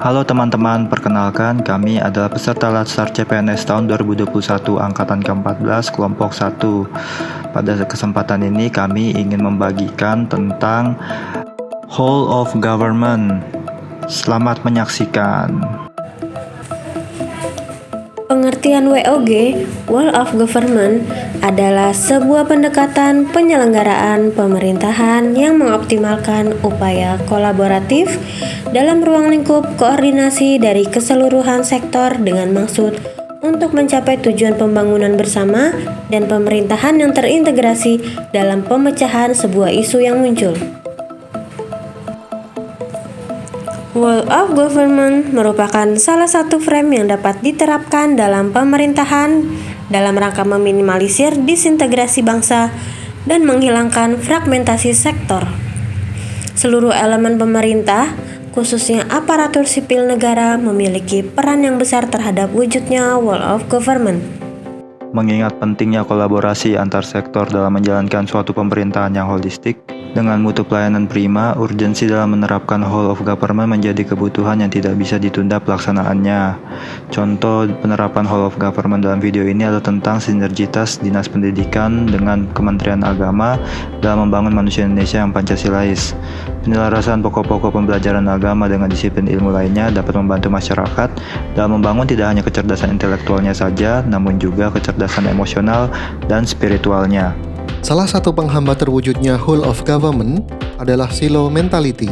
Halo teman-teman, perkenalkan kami adalah peserta Latsar CPNS tahun 2021 Angkatan ke-14 Kelompok 1. Pada kesempatan ini kami ingin membagikan tentang Whole of Government. Selamat menyaksikan. Pengertian WOG, Whole of Government, adalah sebuah pendekatan penyelenggaraan pemerintahan yang mengoptimalkan upaya kolaboratif dalam ruang lingkup koordinasi dari keseluruhan sektor dengan maksud untuk mencapai tujuan pembangunan bersama dan pemerintahan yang terintegrasi dalam pemecahan sebuah isu yang muncul. Whole of Government merupakan salah satu frame yang dapat diterapkan dalam pemerintahan dalam rangka meminimalisir disintegrasi bangsa dan menghilangkan fragmentasi sektor. Seluruh elemen pemerintah, khususnya aparatur sipil negara, memiliki peran yang besar terhadap wujudnya Whole of Government. Mengingat pentingnya kolaborasi antar sektor dalam menjalankan suatu pemerintahan yang holistik, dengan mutu pelayanan prima, urgensi dalam menerapkan whole of government menjadi kebutuhan yang tidak bisa ditunda pelaksanaannya. Contoh penerapan whole of government dalam video ini adalah tentang sinergitas Dinas Pendidikan dengan Kementerian Agama dalam membangun manusia Indonesia yang Pancasilais. Penyelarasan pokok-pokok pembelajaran agama dengan disiplin ilmu lainnya dapat membantu masyarakat dalam membangun tidak hanya kecerdasan intelektualnya saja, namun juga kecerdasan emosional dan spiritualnya. Salah satu penghambat terwujudnya whole of government adalah silo mentality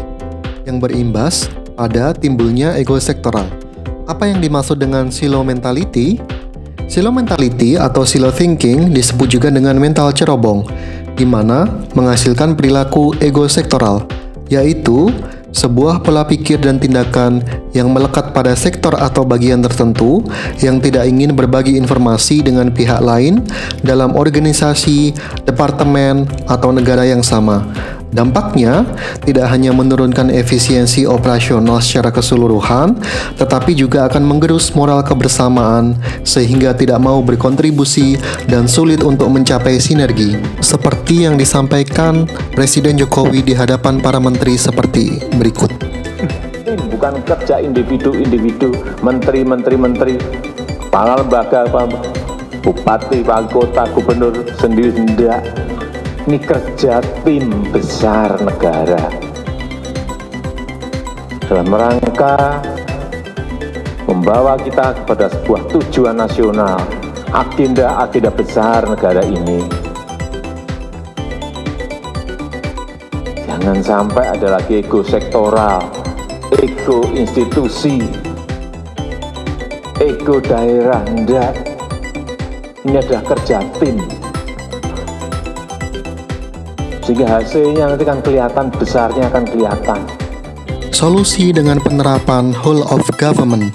yang berimbas pada timbulnya ego sektoral. Apa yang dimaksud dengan silo mentality? Silo mentality atau silo thinking disebut juga dengan mental cerobong, di mana menghasilkan perilaku ego sektoral, yaitu sebuah pola pikir dan tindakan yang melekat pada sektor atau bagian tertentu yang tidak ingin berbagi informasi dengan pihak lain dalam organisasi, departemen, atau negara yang sama. Dampaknya tidak hanya menurunkan efisiensi operasional secara keseluruhan, tetapi juga akan menggerus moral kebersamaan sehingga tidak mau berkontribusi dan sulit untuk mencapai sinergi. Seperti yang disampaikan Presiden Jokowi di hadapan para menteri seperti berikut. Bukan kerja individu-individu, menteri, kepala lembaga, bupati, wali kota, gubernur sendiri-sendiri. Ini kerja tim besar negara dalam rangka membawa kita kepada sebuah tujuan nasional, agenda besar negara ini. Jangan sampai ada lagi ego sektoral, ego institusi, ego daerah. Enggak. Ini adalah kerja tim. Sehingga hasilnya nanti kan kelihatan, besarnya akan kelihatan. Solusi dengan penerapan whole of government.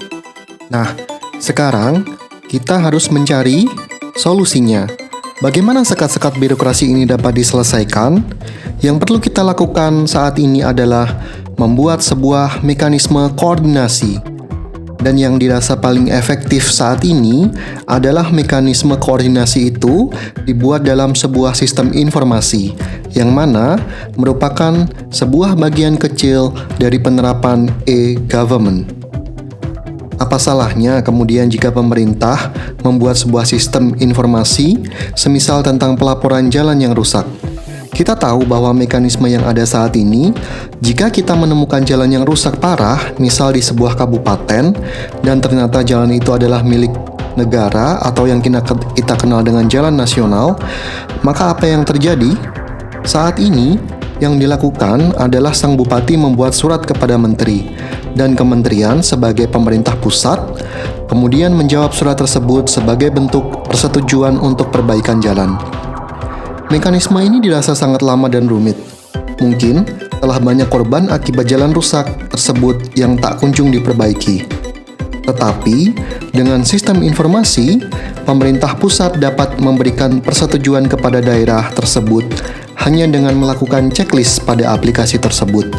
Nah, sekarang kita harus mencari solusinya. Bagaimana sekat-sekat birokrasi ini dapat diselesaikan? Yang perlu kita lakukan saat ini adalah membuat sebuah mekanisme koordinasi. Dan yang dirasa paling efektif saat ini adalah mekanisme koordinasi itu dibuat dalam sebuah sistem informasi, yang mana merupakan sebuah bagian kecil dari penerapan e-government. Apa salahnya kemudian jika pemerintah membuat sebuah sistem informasi, semisal tentang pelaporan jalan yang rusak? Kita tahu bahwa mekanisme yang ada saat ini, jika kita menemukan jalan yang rusak parah, misal di sebuah kabupaten, dan ternyata jalan itu adalah milik negara atau yang kita kenal dengan jalan nasional, maka apa yang terjadi? Saat ini, yang dilakukan adalah sang bupati membuat surat kepada menteri, dan kementerian sebagai pemerintah pusat, kemudian menjawab surat tersebut sebagai bentuk persetujuan untuk perbaikan jalan. Mekanisme ini dirasa sangat lama dan rumit. Mungkin telah banyak korban akibat jalan rusak tersebut yang tak kunjung diperbaiki. Tetapi, dengan sistem informasi, pemerintah pusat dapat memberikan persetujuan kepada daerah tersebut hanya dengan melakukan checklist pada aplikasi tersebut.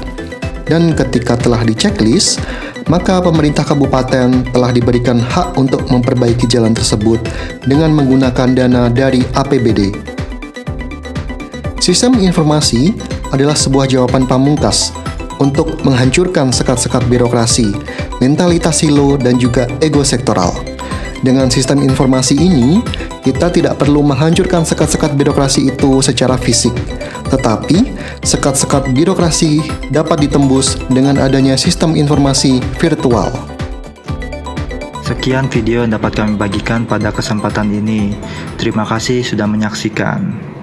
Dan ketika telah di-checklist, maka pemerintah kabupaten telah diberikan hak untuk memperbaiki jalan tersebut dengan menggunakan dana dari APBD. Sistem informasi adalah sebuah jawaban pamungkas untuk menghancurkan sekat-sekat birokrasi mentalitas silo, dan juga ego sektoral. Dengan sistem informasi ini, kita tidak perlu menghancurkan sekat-sekat birokrasi itu secara fisik, tetapi sekat-sekat birokrasi dapat ditembus dengan adanya sistem informasi virtual. Sekian video yang dapat kami bagikan pada kesempatan ini. Terima kasih sudah menyaksikan.